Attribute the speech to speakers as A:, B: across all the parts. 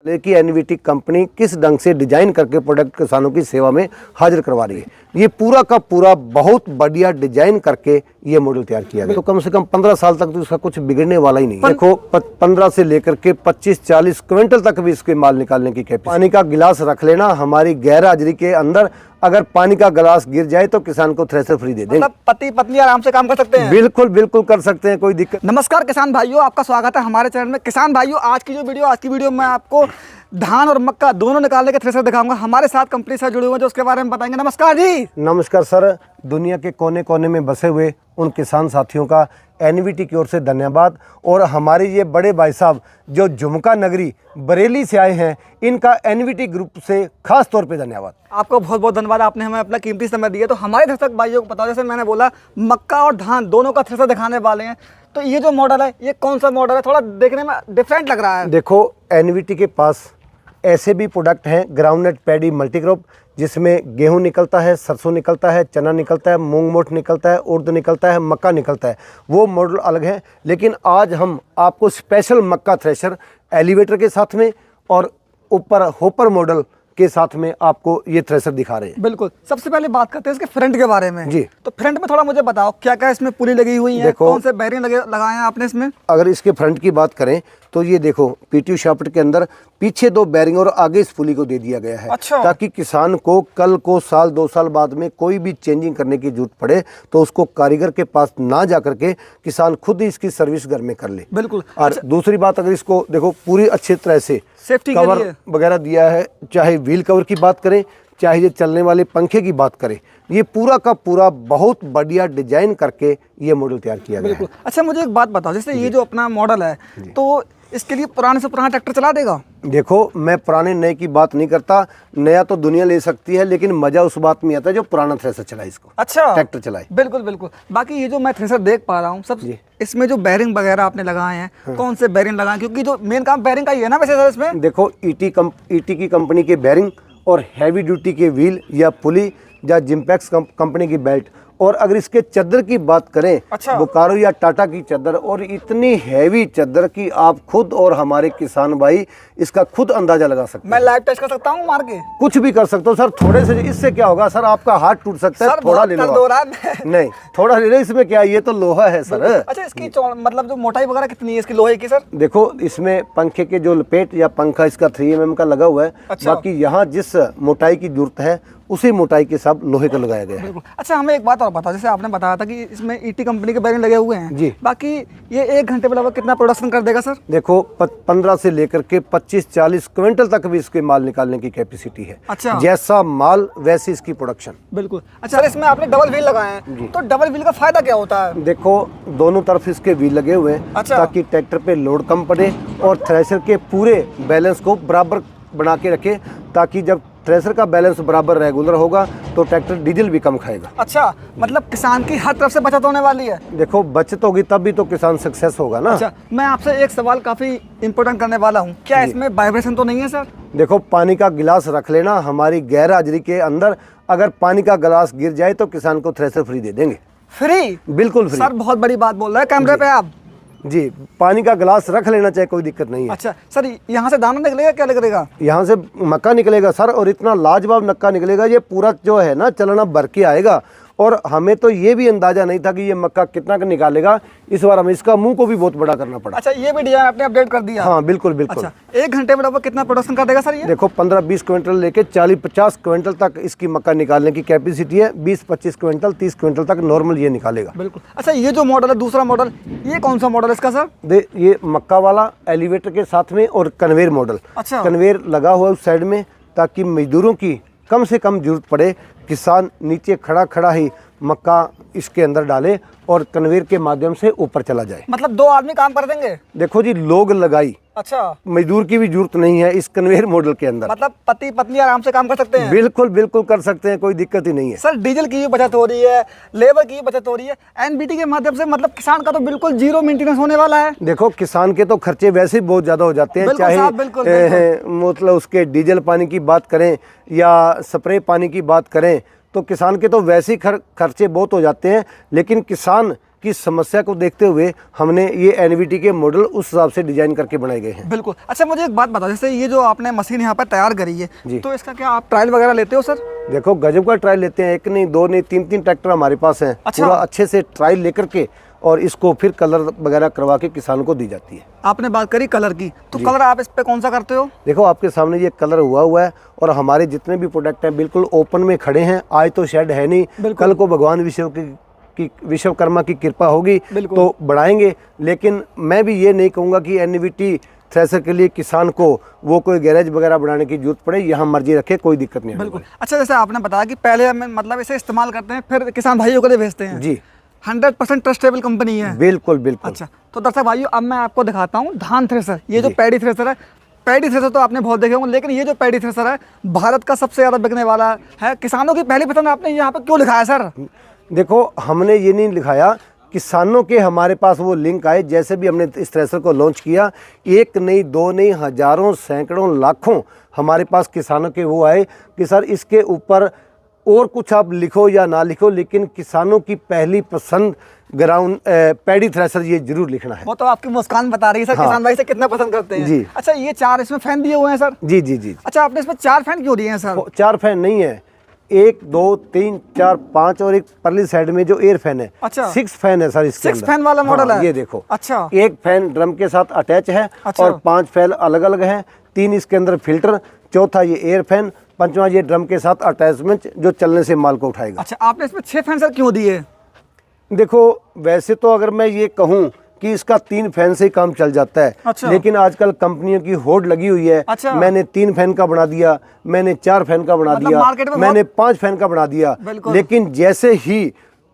A: कि NVT company किस ढंग से डिजाइन करके प्रोडक्ट किसानों की सेवा में हाजिर करवा रही है। ये पूरा का पूरा बहुत बढ़िया डिजाइन करके ये मॉडल तैयार किया गया। तो कम से कम 15 साल तक तो इसका कुछ बिगड़ने वाला ही नहीं। देखो 15 से लेकर के 25-40 क्विंटल तक भी इसके माल निकालने की कैपेसिटी। पानी का गिलास रख लेना हमारी गैर हाजिरी के अंदर, अगर पानी का गिलास गिर जाए तो किसान को थ्रेशर फ्री दे देंगे।
B: मतलब पति पत्नी आराम से काम कर सकते हैं।
A: बिल्कुल बिल्कुल कर सकते हैं, कोई दिक्कत।
B: नमस्कार किसान भाइयों, आपका स्वागत है हमारे चैनल में। किसान भाइयों, आज की वीडियो में आपको धान और मक्का दोनों निकालने के थ्रेशर दिखाऊंगा। हमारे साथ कंपनी से जुड़े हुए हैं जो उसके बारे में बताएंगे। नमस्कार जी।
A: नमस्कार सर। दुनिया के कोने कोने में बसे हुए उन किसान साथियों का एनवीटी की ओर से धन्यवाद, और हमारे ये बड़े भाई साहब जो झुमका नगरी बरेली से आए हैं, इनका एनवीटी ग्रुप से खास तौर पे धन्यवाद।
B: आपको बहुत बहुत धन्यवाद, आपने हमें अपना कीमती समय दिया। तो हमारे दर्शक भाइयों को बताओ, जैसे मैंने बोला मक्का और धान दोनों का थ्रेशर दिखाने वाले हैं, तो ये जो मॉडल है ये कौन सा मॉडल है? थोड़ा देखने में डिफरेंट लग रहा है।
A: देखो एनवीटी के पास ऐसे भी प्रोडक्ट हैं, ग्राउंडनट पैडी मल्टीक्रॉप, जिसमें गेहूं निकलता है, सरसों निकलता है, चना निकलता है, मूंग मोठ निकलता है, उर्द निकलता है, मक्का निकलता है। वो मॉडल अलग है। लेकिन आज हम आपको स्पेशल मक्का थ्रेशर एलिवेटर के साथ में और ऊपर होपर मॉडल के साथ में आपको ये थ्रेशर दिखा रहे हैं।
B: बिल्कुल। सबसे पहले बात करते हैं इसके फ्रंट के बारे में
A: जी।
B: तो फ्रंट में थोड़ा मुझे बताओ, क्या क्या इसमें पुली लगी हुई है, कौन से बेरिंग लगाए हैं आपने इसमें?
A: अगर इसके फ्रंट की बात करें तो ये देखो पीटीयू शाफ्ट के अंदर पीछे 2 बैरिंग और आगे इस पुली को दे दिया गया है।
B: अच्छा।
A: ताकि किसान को कल को साल 2 साल बाद में कोई भी चेंजिंग करने की जरूरत पड़े तो उसको कारीगर के पास ना जा करके किसान खुद ही इसकी सर्विस घर में कर ले।
B: बिल्कुल।
A: और दूसरी बात, अगर इसको देखो पूरी अच्छी तरह से
B: सेफ्टी
A: कवर वगैरह दिया है, चाहे व्हील कवर की बात करें, चाहे ये चलने वाले पंखे की बात करें, ये पूरा का पूरा बहुत बढ़िया डिजाइन करके ये मॉडल तैयार किया गया है।
B: अच्छा, मुझे एक बात बताओ, जैसे ये जो अपना मॉडल है तो इसके लिए पुराने से पुराना ट्रैक्टर चला देगा?
A: देखो मैं पुराने नए की बात नहीं करता, नया तो दुनिया ले सकती है, लेकिन मजा उस बात में आता है जो पुराना थ्रेशर चलाए, इसको
B: अच्छा
A: ट्रैक्टर चलाए।
B: बिल्कुल बिल्कुल। बाकी ये जो मैं थ्रेशर देख पा रहा हूँ सब, इसमें जो बेरिंग वगैरह आपने लगाए हैं, कौन से बेरिंग लगाए? क्योंकि जो मेन काम बेरिंग का ही है ना वैसे सर इसमें।
A: देखो ईटी की कंपनी के बेरिंग और हैवी ड्यूटी के व्हील या पुली या जिम्पैक्स कंपनी की बेल्ट, और अगर इसके चद्दर की बात करें,
B: अच्छा।
A: बोकारो या टाटा की चद्दर, और इतनी हैवी चद्दर की आप खुद और हमारे किसान भाई इसका खुद अंदाजा लगा सकते हैं।
B: मैं लाइव टेस्ट कर सकता हूँ मार के?
A: कुछ भी कर सकते हो सर। थोड़े से इससे क्या होगा सर, आपका हाथ टूट सकता है। थोड़ा ले लो नहीं, थोड़ा ले लो, इसमें क्या, ये तो लोहा है सर।
B: अच्छा, इसकी मतलब जो मोटाई वगैरह कितनी है इसकी लोहे की सर?
A: देखो इसमें पंखे के जो लपेट या पंखा इसका 3 mm का लगा हुआ है।
B: अच्छा।
A: बाकी यहाँ जिस मोटाई की जरूरत है उसी मोटाई के साथ लोहे का लगाया गया है।
B: अच्छा, हमें एक बात और बताओ, जैसे आपने बताया था कि इसमें ईटी कंपनी के बेरिंग लगे हुए हैं
A: जी।
B: बाकी ये 1 घंटे में लगभग कितना प्रोडक्शन कर देगा सर?
A: देखो 15 से लेकर के 25-40 क्विंटल तक भी इसके माल निकालने की कैपेसिटी है।
B: अच्छा।
A: जैसा माल वैसी इसकी प्रोडक्शन।
B: बिल्कुल। अच्छा, इसमें आपने डबल व्हील लगाए हैं, तो डबल व्हील का फायदा क्या होता है?
A: देखो दोनों तरफ इसके व्हील लगे हुए हैं।
B: अच्छा।
A: ताकि ट्रैक्टर पे लोड कम पड़े और थ्रेशर के पूरे बैलेंस को बराबर बना के रखे, ताकि जब थ्रेशर का बैलेंस बराबर रेगुलर होगा तो ट्रैक्टर डीजल भी कम खाएगा।
B: अच्छा, मतलब किसान की हर तरफ से बचत होने वाली है।
A: देखो बचत होगी तब भी तो किसान सक्सेस होगा ना।
B: अच्छा, मैं आपसे एक सवाल काफी इंपॉर्टेंट करने वाला हूँ, क्या इसमें वाइब्रेशन तो नहीं है सर?
A: देखो पानी का गिलास रख लेना हमारी गैर हाजिरी के अंदर, अगर पानी का गिलास गिर जाए तो किसान को थ्रेशर फ्री दे देंगे।
B: फ्री?
A: बिल्कुल फ्री।
B: सर बहुत बड़ी बात बोल रहे हैं कैमरे पे आप।
A: जी, पानी का गिलास रख लेना चाहिए, कोई दिक्कत नहीं है।
B: अच्छा सर, यहाँ से दाना निकलेगा, क्या निकलेगा?
A: यहाँ से मक्का निकलेगा सर, और इतना लाजवाब मक्का निकलेगा, ये पूरा जो है ना चलना भर के आएगा। और हमें तो ये भी अंदाजा नहीं था कि ये मक्का कितना का निकालेगा। इस बार हमें इसका मुंह को भी बहुत बड़ा करना पड़ा।
B: अच्छा, ये भी डिजाइन आपने अपडेट कर दिया?
A: हाँ बिल्कुल बिल्कुल।
B: अच्छा, 1 घंटे में लगभग कितना प्रोडक्शन कर देगा सर ये?
A: देखो 15-20 क्विंटल लेके 40-50 क्विंटल तक इसकी मक्का निकालने की कैपेसिटी है। 20-25 क्विंटल 30 क्विंटल तक नॉर्मल ये निकालेगा।
B: बिल्कुल। अच्छा, ये जो मॉडल है दूसरा मॉडल, ये कौन सा मॉडल है इसका सर?
A: ये मक्का वाला एलिवेटर के साथ में और कन्वेयर मॉडल।
B: अच्छा।
A: कन्वेयर लगा हुआ उस साइड में, ताकि मजदूरों की कम से कम जरूरत पड़े, किसान नीचे खड़ा खड़ा ही मक्का इसके अंदर डाले और कन्वेयर के माध्यम से ऊपर चला जाए।
B: मतलब 2 आदमी काम कर देंगे?
A: देखो जी, लोग लगाई,
B: अच्छा,
A: मजदूर की भी जरूरत नहीं है इस कन्वेयर मॉडल के अंदर।
B: मतलब पति पत्नी आराम से काम कर सकते हैं?
A: बिल्कुल बिल्कुल कर सकते हैं, कोई दिक्कत ही नहीं है
B: सर। डीजल की भी बचत हो रही है, लेबर की भी बचत हो रही है, एनबीटी के माध्यम से, मतलब किसान का तो बिल्कुल जीरो मेंटेनेंस होने वाला है।
A: देखो किसान के तो खर्चे वैसे ही बहुत ज्यादा हो जाते हैं, चाहे मतलब उसके डीजल पानी की बात करें या स्प्रे पानी की बात करें, तो किसान के तो वैसे ही खर्चे बहुत हो जाते हैं। लेकिन किसान की समस्या को देखते हुए हमने ये एनवीटी के मॉडल उस हिसाब से डिजाइन करके बनाए गए हैं।
B: बिल्कुल। अच्छा मुझे एक बात बताओ, जैसे ये जो आपने मशीन यहाँ पर तैयार करी है, तो इसका क्या आप ट्रायल वगैरह लेते हो सर?
A: देखो गजब का ट्रायल लेते हैं, एक नहीं दो नहीं तीन ट्रैक्टर हमारे पास हैं।
B: अच्छा।
A: पूरा अच्छे से ट्रायल लेकर के और इसको फिर कलर वगैरह करवा के किसानों को दी जाती है।
B: आपने बात करी कलर की, तो कलर आप इस पे कौन सा करते हो?
A: देखो आपके सामने ये कलर हुआ है और हमारे जितने भी प्रोडक्ट हैं बिल्कुल ओपन में खड़े हैं। आज तो शेड है नहीं, कल को भगवान विश्वकर्मा की कृपा होगी तो बढ़ाएंगे। लेकिन मैं भी ये नहीं कहूँगा कि एनवीटी थ्रेसर के लिए किसान को वो कोई गैरेज वगैरह बनाने की जरूरत पड़े, यहाँ मर्जी रखे, कोई दिक्कत नहीं है।
B: बिल्कुल। अच्छा जैसे आपने बताया कि पहले हम मतलब इसे इस्तेमाल करते हैं फिर किसान भाइयों को लिए भेजते हैं।
A: जी
B: 100% ट्रस्टेबल कंपनी है।
A: बिल्कुल बिल्कुल।
B: अच्छा तो दर्शक भाइयों अब मैं आपको दिखाता हूँ धान थ्रेसर। ये जो पैडी थ्रेसर है, पैडी थ्रेसर तो आपने बहुत देखे होंगे, लेकिन ये जो पैडी थ्रेसर है भारत का सबसे ज़्यादा बिकने वाला है। किसानों की पहली पसंद आपने यहाँ पर क्यों लिखा है सर?
A: देखो हमने ये नहीं लिखाया, किसानों के हमारे पास वो लिंक आए। जैसे भी हमने इस थ्रेसर को लॉन्च किया, एक नहीं दो नहीं हजारों सैकड़ों लाखों हमारे पास किसानों के वो आए कि सर इसके ऊपर और कुछ आप लिखो या ना लिखो, लेकिन किसानों की पहली पसंद ग्राउंड पैडी थ्रेसर ये जरूर लिखना है।
B: वो तो आपकी मुस्कान बता रही है सर। हाँ। किसान भाई से कितना पसंद करते हैं
A: जी।
B: अच्छा ये 4 इसमें फैन दिए हुए हैं सर? जी
A: जी जी।
B: अच्छा आपने इसमें 4 फैन क्यों दिए हैं सर?
A: 4 फैन नहीं है, 1 2 3 4 5 और एक परली साइड में जो एयर फैन है।
B: अच्छा
A: 6 फैन है सर इसके अंदर।
B: 6 फैन वाला मॉडल है
A: ये देखो।
B: अच्छा
A: एक फैन ड्रम के साथ अटैच है।
B: अच्छा।
A: और 5 फैन अलग अलग हैं, 3 इसके अंदर फिल्टर, चौथा ये एयर फैन, 5वां ये ड्रम के साथ अटैचमेंट जो चलने से माल को उठाएगा।
B: अच्छा आपने इसमें 6 फैन सर क्यों दिए?
A: देखो वैसे तो अगर मैं ये कहूँ कि इसका 3 फैन से ही काम चल जाता है।
B: अच्छा।
A: लेकिन आजकल कंपनियों की होड़ लगी हुई है।
B: अच्छा।
A: मैंने 3 फैन का बना दिया, मैंने 4 फैन का बना
B: मतलब
A: दिया,
B: मार्केट में
A: मैंने 5 फैन का बना दिया। लेकिन जैसे ही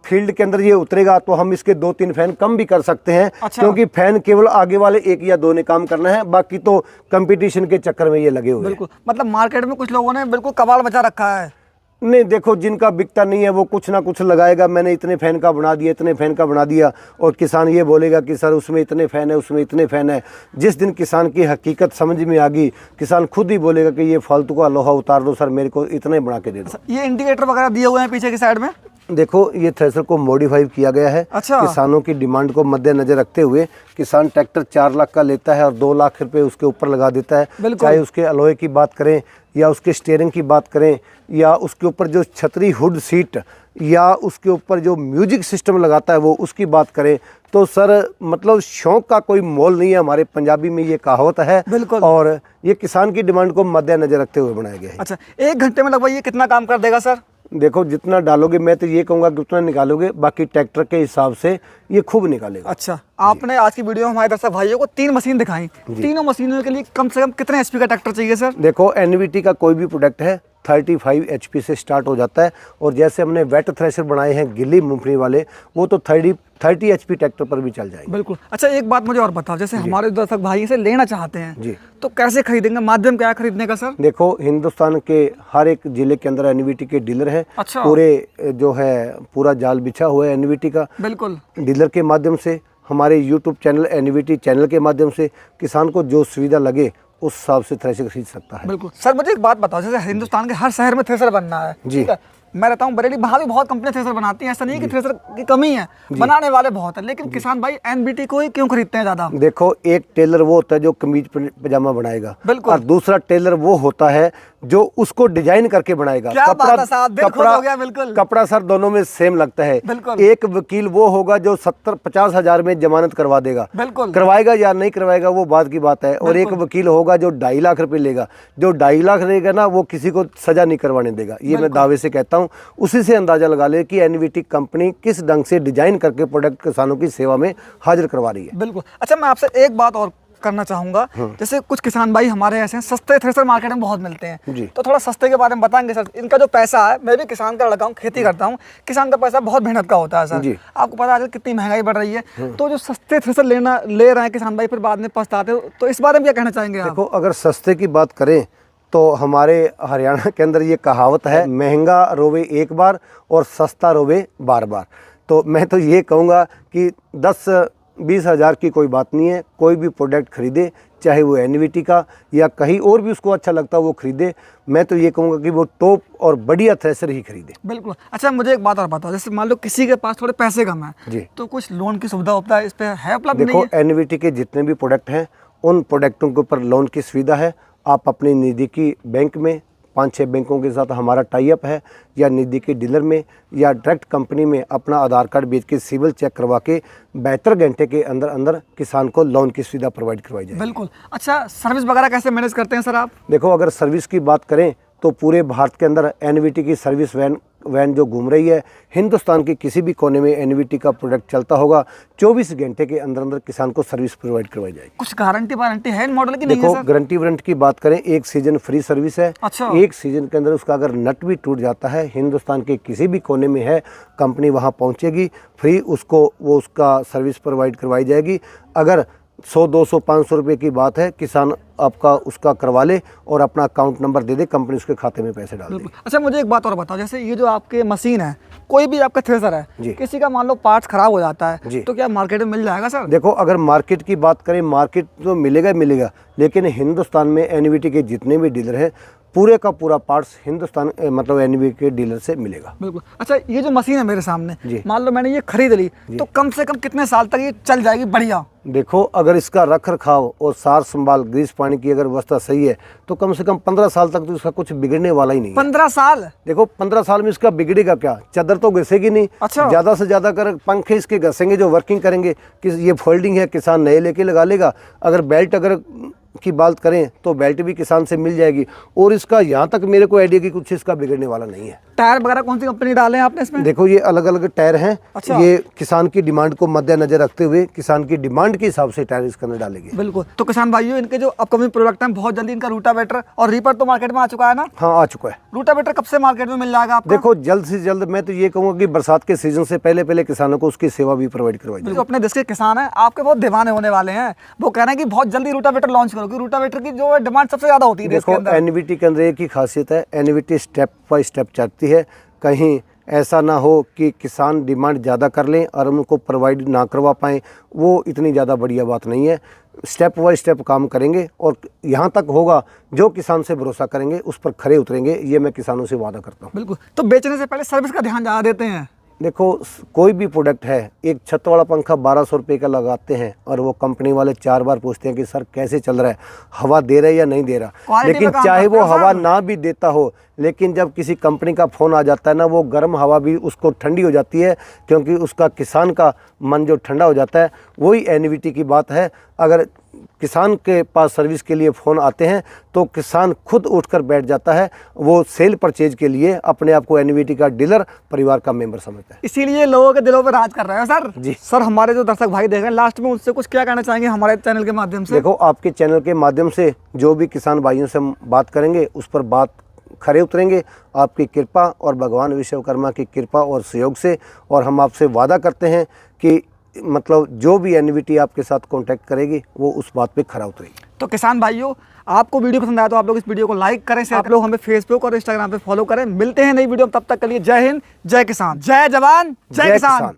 A: फील्ड के अंदर ये उतरेगा तो हम इसके 2-3 फैन कम भी कर सकते हैं।
B: अच्छा।
A: क्योंकि फैन केवल आगे वाले 1 या 2 ने काम करना है, बाकी तो कंपटीशन के चक्कर में ये लगे हुए हैं।
B: बिल्कुल। मतलब मार्केट में कुछ लोगों ने बिल्कुल कबाड़ मचा रखा है।
A: नहीं देखो, जिनका बिकता नहीं है वो कुछ ना कुछ लगाएगा, मैंने इतने फैन का बना दिया, इतने फैन का बना दिया, और किसान ये बोलेगा कि सर उसमें इतने फैन है, उसमें इतने फैन है। जिस दिन किसान की हकीकत समझ में आ गई, किसान खुद ही बोलेगा कि ये फालतू का लोहा उतार दो सर, मेरे को इतने बना के दे दो।
B: ये इंडिकेटर वगैरह दिए हुए हैं पीछे की साइड में।
A: देखो ये थ्रेसर को मॉडिफाई किया गया है।
B: अच्छा।
A: किसानों की डिमांड को मद्देनजर रखते हुए किसान ट्रैक्टर 4 लाख का लेता है और 2 लाख रुपए उसके ऊपर लगा देता है। चाहे उसके अलॉय की बात करें या उसके स्टीयरिंग की बात करें या उसके ऊपर जो छतरी हुड सीट या उसके ऊपर जो म्यूजिक सिस्टम लगाता है वो उसकी बात करें, तो सर मतलब शौक का कोई मोल नहीं है। हमारे पंजाबी में ये कहावत है।
B: बिल्कुल।
A: और ये किसान की डिमांड को मद्देनजर रखते हुए बनाया गया है।
B: अच्छा 1 घंटे में लगभग ये कितना काम कर देगा सर?
A: देखो जितना डालोगे, मैं तो ये कहूँगा कि उतना निकालोगे, बाकी ट्रैक्टर के हिसाब से ये खूब निकालेगा।
B: अच्छा आपने आज की वीडियो में हमारे दर्शक भाइयों को 3 मशीन दिखाई। तीनों मशीनों के लिए कम से कम कितने HP का ट्रैक्टर चाहिए सर? देखो
A: एनवीटी का कोई भी प्रोडक्ट है 35 HP से स्टार्ट हो जाता है, और जैसे हमने वेट थ्रेशर बनाए हैं गिल्ली मूंगफली वाले, वो तो 30 HP ट्रैक्टर पर भी चल जाएंगे।
B: बिल्कुल। अच्छा एक बात मुझे और बताओ, जैसे हमारे दर्शक भाई इसे लेना चाहते हैं
A: जी,
B: तो कैसे खरीदेंगे? माध्यम क्या है खरीदने का सर?
A: देखो हिंदुस्तान के हर एक जिले के अंदर एनवीटी के डीलर है।
B: अच्छा।
A: पूरे जो है पूरा जाल बिछा हुआ है एनवीटी का।
B: बिल्कुल।
A: डीलर के माध्यम से, हमारे यूट्यूब चैनल एनवीटी चैनल के माध्यम से किसान को जो सुविधा लगे उस हिसाब से थ्रेशर खरीद सकता है।
B: बिल्कुल। सर मुझे एक बात बताओ, जैसे हिंदुस्तान के हर शहर में थ्रेशर बनना है,
A: जी।
B: ठीक है? मैं रहता हूँ बरेली, वहाँ भी बहुत कंपनी थ्रेशर बनाती हैं। ऐसा नहीं है कि थ्रेशर की कमी है, बनाने वाले बहुत है, लेकिन किसान भाई एनबीटी को ही क्यों खरीदते हैं ज्यादा?
A: देखो एक टेलर वो होता है जो कमीज पजामा बनाएगा,
B: बिल्कुल।
A: और दूसरा टेलर वो होता है जो उसको डिजाइन करके बनाएगा।
B: क्या बात है साहब, दिल खुश हो गया। बिल्कुल।
A: कपड़ा सर दोनों में सेम लगता है।
B: बिल्कुल।
A: एक वकील वो होगा जो 70-50 हजार में जमानत करवा देगा।
B: बिल्कुल।
A: करवाएगा या नहीं करवाएगा वो बात की बात है। और एक वकील होगा जो 2.5 लाख रुपए लेगा, जो 2.5 लाख लेगा ना वो किसी को सजा नहीं करवाने देगा। ये मैं दावे से कहता हूँ। उसी से अंदाजा लगा ले कि एनवीटी कंपनी किस ढंग से डिजाइन करके प्रोडक्ट किसानों की सेवा में हाजिर करवा रही है।
B: बिल्कुल। अच्छा मैं आपसे एक बात और करना चाहूंगा, जैसे कुछ किसान भाई हमारे ऐसे हैं, सस्ते थ्रेशर मार्केट में बहुत मिलते हैं
A: जी।
B: तो थोड़ा सस्ते के बारे में बताएंगे सर? इनका जो पैसा है, मैं भी किसान का लड़का हूँ, खेती करता हूँ, किसान का पैसा बहुत मेहनत का होता है सर
A: जी।
B: आपको पता है कितनी महंगाई बढ़ रही है, तो जो सस्ते थ्रेशर ले रहे हैं किसान भाई, फिर बाद में पछताते हो, तो इस बारे में क्या कहना चाहेंगे आप?
A: देखो अगर सस्ते की बात करें तो हमारे हरियाणा के अंदर ये कहावत है, महंगा रोवे एक बार और सस्ता रोवे बार बार। तो मैं तो ये कहूँगा कि 10-20 हज़ार की कोई बात नहीं है, कोई भी प्रोडक्ट खरीदे चाहे वो एनवीटी का या कहीं और भी उसको अच्छा लगता है वो खरीदे। मैं तो ये कहूँगा कि वो टॉप और बढ़िया थ्रेशर ही खरीदे।
B: बिल्कुल। अच्छा मुझे एक बात और बताओ, जैसे मान लो किसी के पास थोड़े पैसे कम है
A: जी।
B: तो कुछ लोन की सुविधा उपलब्ध इस पे है उपलब्ध?
A: देखो
B: नहीं है?
A: एनवीटी के जितने भी प्रोडक्ट हैं उन प्रोडक्टों के ऊपर लोन की सुविधा है। आप अपने नज़दीकी बैंक में 5-6 बैंकों के साथ हमारा टाई अप है, या नज़दीकी डीलर में या डायरेक्ट कंपनी में अपना आधार कार्ड बेच के सिविल चेक करवा के 72 घंटे के अंदर अंदर किसान को लोन की सुविधा प्रोवाइड करवाई जाएगी।
B: बिल्कुल। अच्छा सर्विस वगैरह कैसे मैनेज करते हैं सर आप?
A: देखो अगर सर्विस की बात करें तो पूरे भारत के अंदर एनवीटी की सर्विस वैन जो घूम रही है, हिंदुस्तान के किसी भी कोने में एनवीटी का प्रोडक्ट चलता होगा, 24 घंटे के अंदर अंदर किसान को सर्विस प्रोवाइड करवाई जाएगी।
B: कुछ गारंटी वारंटी है इन मॉडल की? नहीं
A: देखो
B: है सर?
A: गारंटी वारंटी की बात करें, 1 सीजन फ्री सर्विस है।
B: अच्छा।
A: 1 सीजन के अंदर उसका अगर नट भी टूट जाता है, हिंदुस्तान के किसी भी कोने में है, कंपनी वहां पहुंचेगी, फ्री उसको वो उसका सर्विस प्रोवाइड करवाई जाएगी। अगर 100, 200, 500 रुपये की बात है, किसान आपका उसका करवा ले और अपना अकाउंट नंबर दे दे, कंपनी उसके खाते में पैसे डाल देगी।
B: अच्छा मुझे एक बात और बताओ, जैसे ये जो आपके मशीन है, कोई भी आपका थ्रेसर है,
A: जी।
B: किसी का मान लो पार्ट्स खराब हो जाता है
A: जी।
B: तो क्या मार्केट में मिल जाएगा सर?
A: देखो अगर मार्केट की बात करें, मार्केट तो मिलेगा ही मिलेगा, लेकिन हिंदुस्तान में एनवीटी के जितने भी डीलर हैं पूरे का पूरा पार्ट्स हिंदुस्तान मतलब एनवीटी के डीलर से मिलेगा।
B: बिल्कुल। अच्छा ये जो मशीन है मेरे सामने,
A: जी।
B: मान लो मैंने ये खरीद ली तो कम से कम कितने साल तक ये चल जाएगी बढ़िया?
A: देखो अगर इसका रख रखाव और सार संभाल, ग्रीस पानी की अगर व्यवस्था सही है तो कम से कम 15 साल तक तो इसका कुछ बिगड़ने वाला ही नहीं है।
B: 15 साल?
A: देखो 15 साल में इसका बिगड़ेगा क्या, चादर तो घसेगी नहीं।
B: अच्छा।
A: ज्यादा से ज्यादा कर पंखे इसके घसेंगे जो वर्किंग करेंगे, कि ये फोल्डिंग है किसान नए लेके लगा लेगा। अगर बेल्ट अगर की बात करें तो बेल्ट भी किसान से मिल जाएगी, और इसका यहाँ तक मेरे को आइडिया कि कुछ इसका बिगड़ने वाला नहीं है।
B: टायर वगैरह कौन सी कंपनी डाले हैं आपने इसमें?
A: देखो ये अलग अलग टायर हैं।
B: अच्छा।
A: ये किसान की डिमांड को मद्देनजर रखते हुए किसान की डिमांड के हिसाब से टायर इसके अंदर डालेंगे।
B: बिल्कुल। तो किसान भाइयों इनके जो अपकमिंग प्रोडक्ट हैं, बहुत जल्दी इनका रूटावेटर और रीपर तो मार्केट में आ चुका है ना?
A: हाँ आ चुका है।
B: रूटावेटर कब से मार्केट में मिल जाएगा आपको?
A: देखो जल्द से जल्द, मैं तो ये कहूँगा कि बरसात के सीजन से पहले पहले किसानों को उसकी सेवा भी प्रोवाइड करवाई जाए।
B: जो अपने देश के किसान हैं आपके बहुत दीवाने होने वाले हैं, वो कह रहे हैं कि बहुत जल्दी रूटावेटर लॉन्च करो, क्योंकि रूटावेटर की जो डिमांड सबसे ज्यादा होती है देश के
A: देखो
B: अंदर।
A: एनवीटी के अंदर एक ही खासियत है, एनवीटी स्टेप बाय स्टेप चलती है। कहीं ऐसा ना हो कि किसान डिमांड ज़्यादा कर लें और उनको प्रोवाइड ना करवा पाएँ, वो इतनी ज़्यादा बढ़िया बात नहीं है। स्टेप बाय स्टेप काम करेंगे और यहाँ तक होगा जो किसान से भरोसा करेंगे उस पर खरे उतरेंगे, ये मैं किसानों से वादा करता हूँ।
B: बिल्कुल। तो बेचने से पहले सर्विस का ध्यान ज़्यादा देते हैं?
A: देखो कोई भी प्रोडक्ट है, एक छत वाला पंखा 1200 रुपये का लगाते हैं और वो कंपनी वाले 4 बार पूछते हैं कि सर कैसे चल रहा है, हवा दे रहा है या नहीं दे रहा।
B: क्वालिटी
A: लेकिन
B: पे काम
A: चाहे
B: करते
A: वो
B: हो
A: हवा
B: सर।
A: ना भी देता हो, लेकिन जब किसी कंपनी का फ़ोन आ जाता है ना, वो गर्म हवा भी उसको ठंडी हो जाती है, क्योंकि उसका किसान का मन जो ठंडा हो जाता है, वही एनवीटी की बात है। अगर किसान के पास सर्विस के लिए फ़ोन आते हैं तो किसान खुद उठकर बैठ जाता है, वो सेल परचेज के लिए अपने आप को एनवीटी का डीलर परिवार का मेंबर समझता है।
B: इसीलिए लोगों के दिलों पर राज कर रहे हैं सर।
A: जी।
B: सर हमारे जो दर्शक भाई देख रहे हैं, लास्ट में उनसे कुछ क्या कहना चाहेंगे हमारे चैनल के माध्यम से?
A: देखो आपके चैनल के माध्यम से जो भी किसान भाइयों से हम बात करेंगे उस पर बात खरे उतरेंगे आपकी कृपा और भगवान विश्वकर्मा की कृपा और सहयोग से। और हम आपसे वादा करते हैं कि मतलब जो भी एनवीटी आपके साथ कांटेक्ट करेगी वो उस बात पे खरा उतरेगी।
B: तो किसान भाइयों आपको वीडियो पसंद आया तो आप लोग इस वीडियो को लाइक करें, आप लोग हमें फेसबुक और इंस्टाग्राम पे फॉलो करें। मिलते हैं नई वीडियो में, तब तक के लिए जय हिंद, जय किसान, जय जवान, जय किसान।